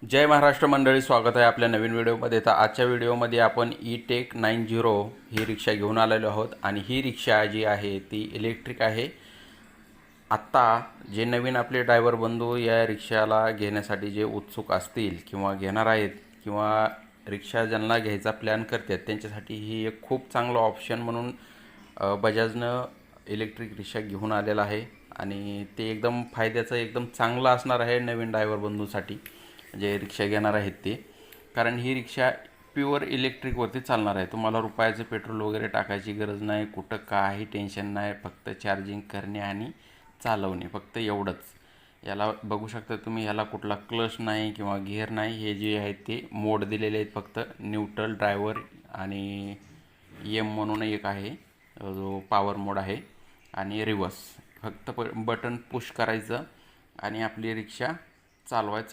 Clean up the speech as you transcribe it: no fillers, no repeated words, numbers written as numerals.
जय महाराष्ट्र मंडळी, स्वागत आहे आपल्या नवीन व्हिडिओमध्ये। तर आजच्या व्हिडिओमध्ये आपण ई-टेक 90 ही रिक्षा घेऊन आलेलो आहोत आणि ही रिक्षा जी आहे ती इलेक्ट्रिक आहे। आत्ता जे नवीन आपले ड्रायव्हर बंधू या रिक्षाला घेण्यासाठी जे उत्सुक असतील किंवा घेणार आहेत किंवा रिक्षा ज्यांना घ्यायचा प्लॅन करतात त्यांच्यासाठी ही एक खूप चांगलं ऑप्शन म्हणून बजाजनं इलेक्ट्रिक रिक्षा घेऊन आलेला आहे आणि ते एकदम फायद्याचं एकदम चांगलं असणार आहे नवीन ड्रायव्हर बंधूसाठी जे रिक्षा घेणार आहेत ते। कारण ही रिक्षा प्युअर इलेक्ट्रिकवरती चालणार आहे। तुम्हाला रुपयाचं पेट्रोल वगैरे टाकायची गरज नाही, कुठं काही टेन्शन नाही, फक्त चार्जिंग करणे आणि चालवणे, फक्त एवढंच। याला बघू शकता तुम्ही, याला कुठला क्लच नाही किंवा गिअर नाही। हे जे आहेत ते मोड दिलेले आहेत, फक्त न्यूट्रल, ड्रायव्हर आणि एम म्हणून एक आहे जो पॉवर मोड आहे आणि रिवर्स। फक्त बटन पुश करायचं आणि आपली रिक्षा चालू करायची।